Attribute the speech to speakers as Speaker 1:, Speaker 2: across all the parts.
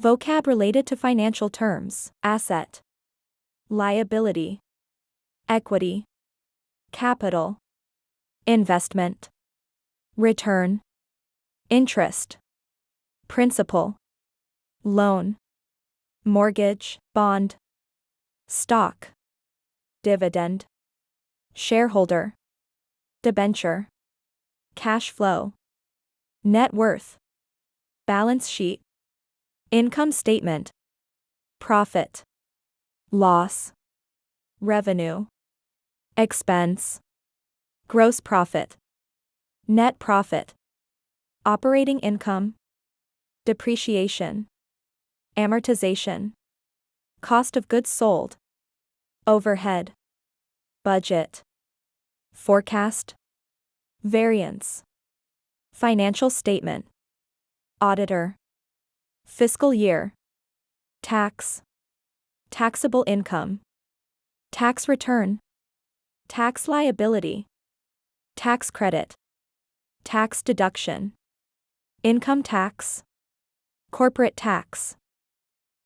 Speaker 1: Vocab related to financial terms: asset, liability, equity, capital, investment, return, interest, principal, loan, mortgage, bond, stock, dividend, shareholder, debenture, cash flow, net worth, balance sheet, income statement, profit, loss, revenue, expense, gross profit, net profit, operating income, depreciation, amortization, cost of goods sold, overhead, budget, forecast, variance, financial statement, auditor, fiscal year, tax, taxable income, tax return, tax liability, tax credit, tax deduction, income tax, corporate tax,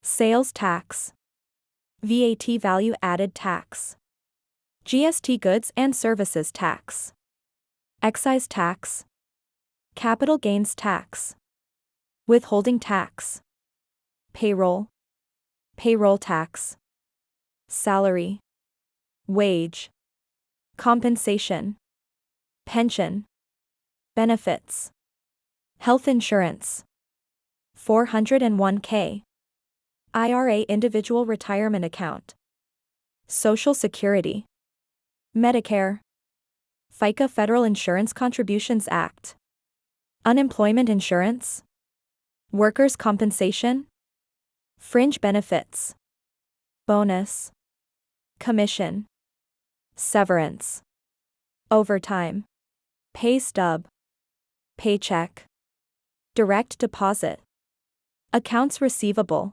Speaker 1: sales tax, VAT value added tax, GST goods and services tax, excise tax, capital gains tax, withholding tax, payroll, payroll tax, salary, wage, compensation, pension, benefits, health insurance, 401k, IRA individual retirement account, Social Security, Medicare, FICA Federal Insurance Contributions Act, unemployment insurance, workers' compensation, fringe benefits, bonus, commission, severance, overtime, pay stub, paycheck, direct deposit, accounts receivable,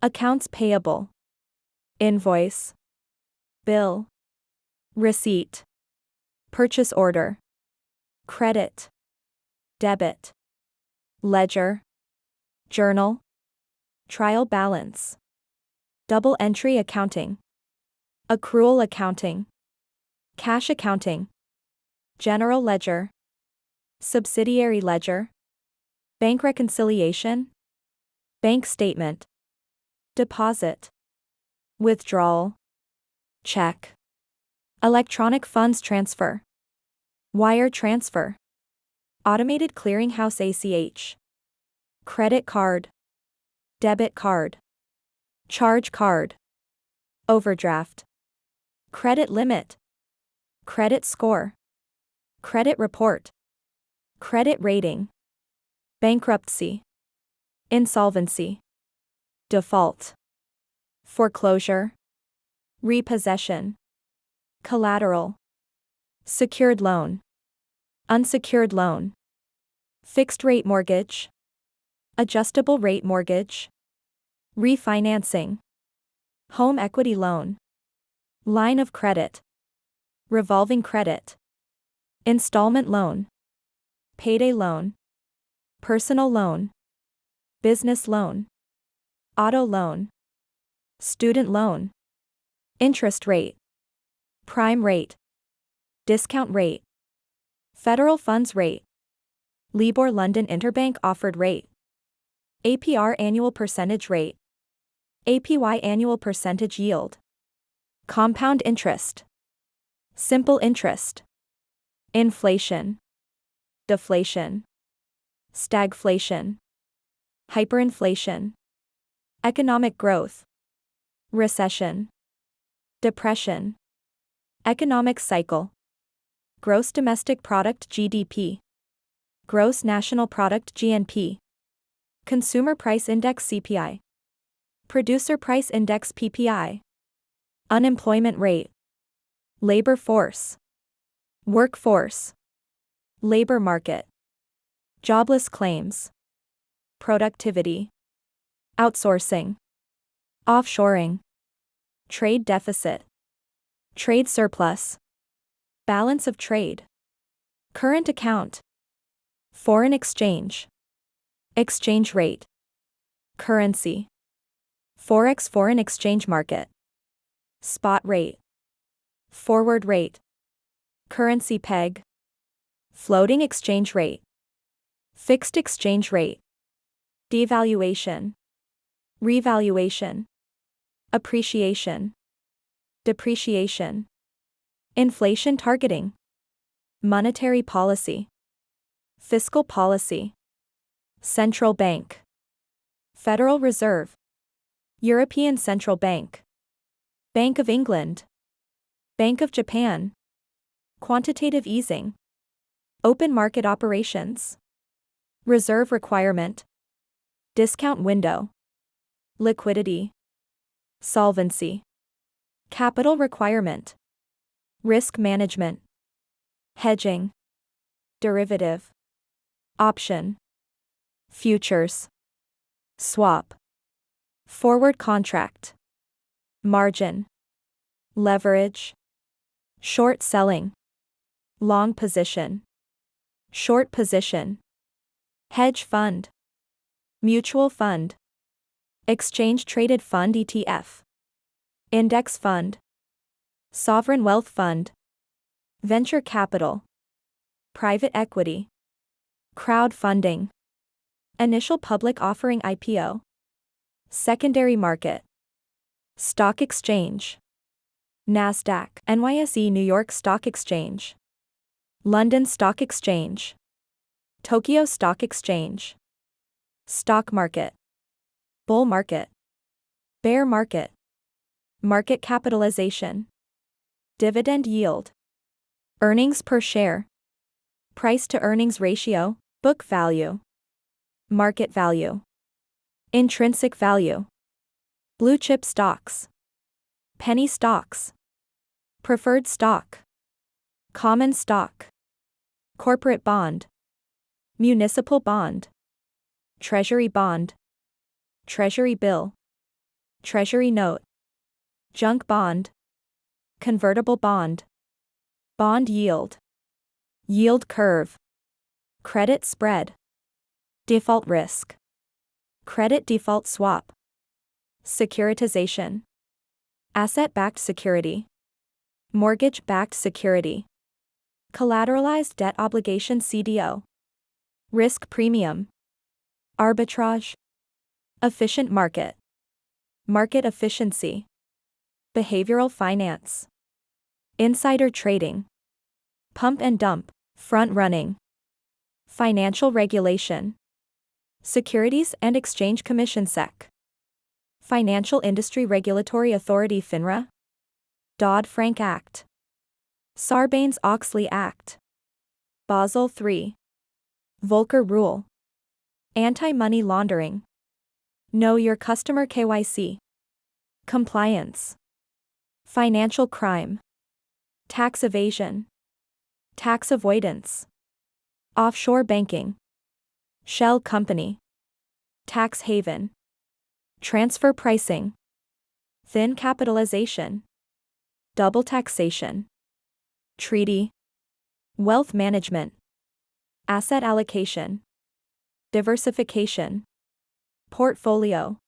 Speaker 1: accounts payable, invoice, bill, receipt, purchase order, credit, debit, ledger, journal, trial balance, double entry accounting, accrual accounting, cash accounting, general ledger, subsidiary ledger, bank reconciliation, bank statement, deposit, withdrawal, check, electronic funds transfer, wire transfer, automated clearinghouse ACH, credit card, debit card, charge card, overdraft, credit limit, credit score, credit report, credit rating, bankruptcy, insolvency, default, foreclosure, repossession, collateral, secured loan, unsecured loan, fixed rate mortgage, adjustable rate mortgage, refinancing, home equity loan, line of credit, revolving credit, installment loan, payday loan, personal loan, business loan, auto loan, student loan, interest rate, prime rate, discount rate, federal funds rate, LIBOR London Interbank Offered Rate, APR Annual Percentage Rate, APY Annual Percentage Yield, compound interest, simple interest, inflation, deflation, stagflation, hyperinflation, economic growth, recession, depression, economic cycle, gross domestic product GDP, gross national product GNP, consumer price index CPI, producer price index PPI, unemployment rate, labor force, workforce, labor market, jobless claims, productivity, outsourcing, offshoring, trade deficit, trade surplus, balance of trade, current account, foreign exchange, exchange rate, Currency. Forex foreign exchange market. Spot rate. Forward rate. Currency peg. Floating exchange rate. Fixed exchange rate. Devaluation. Revaluation. Appreciation. Depreciation. Inflation targeting. Monetary policy. Fiscal policy. Central bank. Federal Reserve. European Central Bank. Bank of England. Bank of Japan. Quantitative easing. Open market operations. Reserve requirement. Discount window. Liquidity. Solvency. Capital requirement. Risk management. Hedging. Derivative. Option. Futures. Swap. Forward contract. Margin. Leverage. Short selling. Long position. Short position. Hedge fund. Mutual fund. Exchange traded fund ETF. Index fund. Sovereign wealth fund. Venture capital. Private equity. Crowdfunding. Initial public offering IPO. Secondary market. Stock exchange. NASDAQ, NYSE New York Stock Exchange. London Stock Exchange. Tokyo Stock Exchange. Stock market. Bull market. Bear market. Market capitalization. Dividend yield. Earnings per share. Price to earnings ratio, book value. Market value. Intrinsic value. Blue chip stocks. Penny stocks. Preferred stock. Common stock. Corporate bond. Municipal bond. Treasury bond. Treasury bill. Treasury note. Junk bond. Convertible bond. Bond yield. Yield curve. Credit spread. Default risk. Credit default swap. Securitization. Asset-backed security. Mortgage-backed security. Collateralized debt obligation CDO. Risk premium. Arbitrage. Efficient market. Market efficiency. Behavioral finance. Insider trading. Pump and dump. Front running. Financial regulation. Securities and Exchange Commission SEC. Financial Industry Regulatory Authority FINRA. Dodd-Frank Act. Sarbanes-Oxley Act. Basel III. Volcker Rule. Anti-money laundering. Know your customer KYC. Compliance. Financial crime. Tax evasion. Tax avoidance. Offshore banking. Shell company. Tax haven. Transfer pricing. Thin capitalization. Double taxation. Treaty. Wealth management. Asset allocation. Diversification. Portfolio.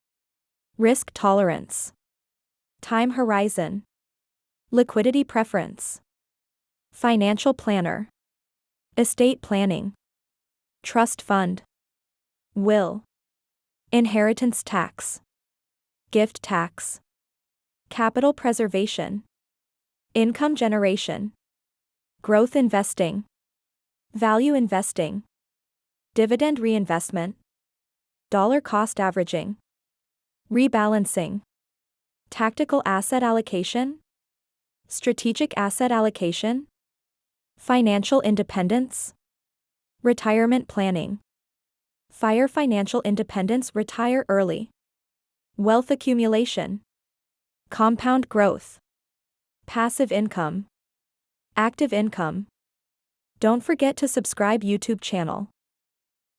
Speaker 1: Risk tolerance. Time horizon. Liquidity preference. Financial planner. Estate planning. Trust fund. Will. Inheritance tax. Gift tax. Capital preservation. Income generation. Growth investing. Value investing. Dividend reinvestment. Dollar cost averaging. Rebalancing. Tactical asset allocation. Strategic asset allocation. Financial independence. Retirement planning. FIRE financial independence, retire early. Wealth accumulation. Compound growth. Passive income. Active income. Don't forget to subscribe YouTube channel.